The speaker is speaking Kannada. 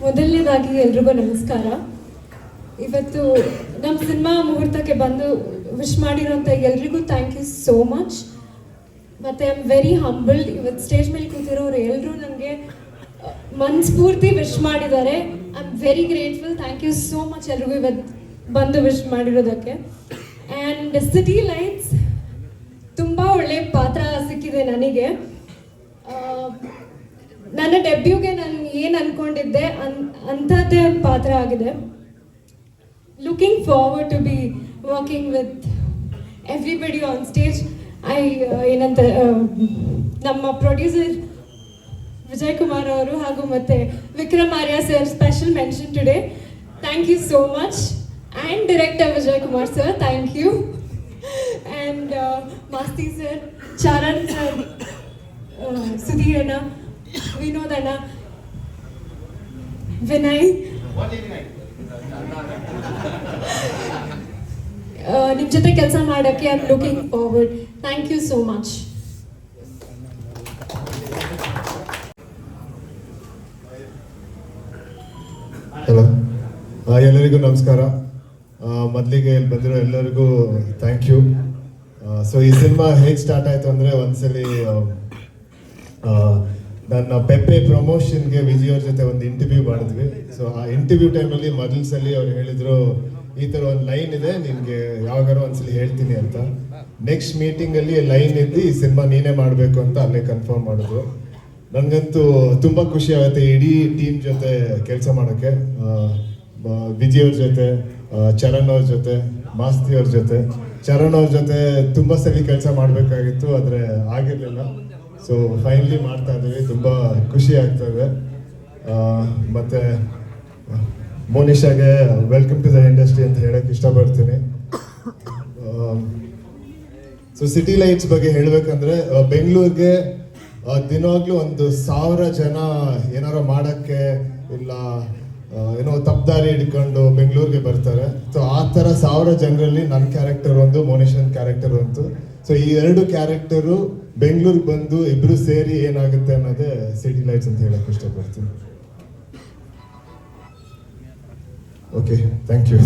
ಮೊದಲನೇದಾಗಿ ಎಲ್ರಿಗೂ ನಮಸ್ಕಾರ. ಇವತ್ತು ನಮ್ಮ ಸಿನಿಮಾ ಮುಹೂರ್ತಕ್ಕೆ ಬಂದು ವಿಶ್ ಮಾಡಿರೋಂಥ ಎಲ್ರಿಗೂ ಥ್ಯಾಂಕ್ ಯು ಸೋ ಮಚ್. ಮತ್ತು ಐ ಆಮ್ ವೆರಿ ಹಂಬಲ್ಡ್. ಇವತ್ತು ಸ್ಟೇಜ್ ಮೇಲೆ ಕೂತಿರೋರು ಎಲ್ಲರೂ ನನಗೆ ಮನಸ್ಫೂರ್ತಿ ವಿಶ್ ಮಾಡಿದ್ದಾರೆ. I am very grateful. Thank you so much ಎಲ್ರಿಗೂ ಇವತ್ತು ಬಂದು ವಿಶ್ ಮಾಡಿರೋದಕ್ಕೆ. ಆ್ಯಂಡ್ ಸಿಟಿ ಲೈಟ್ಸ್ ತುಂಬ ಒಳ್ಳೆಯ ಪಾತ್ರ ಸಿಕ್ಕಿದೆ ನನಗೆ. ನನ್ನ ಡೆಬ್ಯೂಗೆ ನಾನು ಏನು ಅಂದ್ಕೊಂಡಿದ್ದೆ ಅಂಥದ್ದೇ ಒಂದು ಪಾತ್ರ ಆಗಿದೆ. Looking forward to be working with everybody on stage. ಏನಂತ ನಮ್ಮ ಪ್ರೊಡ್ಯೂಸರ್ ವಿಜಯ್ ಕುಮಾರ್ ಅವರು ಹಾಗೂ ಮತ್ತು Vikram Arya sir special mention today. Thank you so much. And director Vijay Kumar sir, thank you. And Masti sir, Charan sir, Sudheer ಅಣ್ಣ, ವಿನೋದ್ ಅಣ್ಣ, ವಿನಯ್, ನಿಮ್ಮ ಜೊತೆ ಕೆಲಸ ಮಾಡೋಕ್ಕೆ I am looking forward. Thank you so much. Hello, ಎಲ್ಲರಿಗೂ ನಮಸ್ಕಾರ. ಮೊದಲಿಗೆ ಇಲ್ಲಿ ಬಂದಿರೋ ಎಲ್ಲರಿಗೂ ಥ್ಯಾಂಕ್ ಯು. ಸೊ ಈ ಸಿನಿಮಾ ಹೇಗೆ ಸ್ಟಾರ್ಟ್ ಆಯಿತು ಅಂದರೆ, ಒಂದ್ಸಲಿ ನನ್ನ ಪೆಪ್ಪೆ ಪ್ರಮೋಷನ್ಗೆ ವಿಜಯ್ ಅವ್ರ ಜೊತೆ ಒಂದು ಇಂಟರ್ವ್ಯೂ ಮಾಡಿದ್ವಿ. ಸೊ ಆ ಇಂಟರ್ವ್ಯೂ ಟೈಮಲ್ಲಿ ಮೊದಲ ಸಲ ಅವ್ರು ಹೇಳಿದರು, ಈ ಥರ ಒಂದು ಲೈನ್ ಇದೆ, ನಿನಗೆ ಯಾವಾಗಾರು ಒಂದ್ಸಲಿ ಹೇಳ್ತೀನಿ ಅಂತ. ನೆಕ್ಸ್ಟ್ ಮೀಟಿಂಗಲ್ಲಿ ಲೈನ್ ಇದ್ದು ಈ ಸಿನಿಮಾ ನೀನೇ ಮಾಡಬೇಕು ಅಂತ ಅಲ್ಲೇ ಕನ್ಫರ್ಮ್ ಮಾಡಿದ್ರು. ನನಗಂತೂ ತುಂಬ ಖುಷಿ ಆಗುತ್ತೆ ಇಡೀ ಟೀಮ್ ಜೊತೆ ಕೆಲಸ ಮಾಡೋಕ್ಕೆ. ವಿಜಯ್ ಅವ್ರ ಜೊತೆ, ಚರಣ್ ಅವ್ರ ಜೊತೆ, ಮಾಸ್ತಿ ಅವ್ರ ಜೊತೆ. ಚರಣ್ ಅವ್ರ ಜೊತೆ ತುಂಬ ಸಲ ಕೆಲಸ ಮಾಡಬೇಕಾಗಿತ್ತು, ಆದರೆ ಆಗಿರಲಿಲ್ಲ. ಸೊ ಫೈನಲಿ ಮಾಡ್ತಾ ಇದ್ದೀವಿ, ತುಂಬ ಖುಷಿ ಆಗ್ತದೆ. ಮತ್ತು ಮೋನಿಷಾಗೆ ವೆಲ್ಕಮ್ ಟು ದ ಇಂಡಸ್ಟ್ರಿ ಅಂತ ಹೇಳಕ್ಕೆ ಇಷ್ಟಪಡ್ತೀನಿ. ಸೊ ಸಿಟಿ ಲೈಟ್ಸ್ ಬಗ್ಗೆ ಹೇಳಬೇಕಂದ್ರೆ, ಬೆಂಗಳೂರಿಗೆ ದಿನವಾಗ್ಲೂ 1,000 ಜನ ಏನಾರು ಮಾಡೋಕ್ಕೆ ಇಲ್ಲ ಏನೋ ತಪ್ಪದಾರಿ ಹಿಡ್ಕೊಂಡು ಬೆಂಗಳೂರಿಗೆ ಬರ್ತಾರೆ. ಸೊ ಆ ಥರ 1,000 ಜನರಲ್ಲಿ ನನ್ನ ಕ್ಯಾರೆಕ್ಟರ್ ಒಂದು, ಮೋನಿಷನ್ ಕ್ಯಾರೆಕ್ಟರ್ ಒಂದು. ಸೊ ಈ 2 ಕ್ಯಾರೆಕ್ಟರು ಬೆಂಗಳೂರಿಗೆ ಬಂದು ಇಬ್ಬರು ಸೇರಿ ಏನಾಗುತ್ತೆ ಅನ್ನೋದೇ ಸಿಟಿ ಲೈಟ್ಸ್ ಅಂತ ಹೇಳಕ್ಕೆ ಇಷ್ಟಪಡ್ತೀನಿ. Okay, thank you.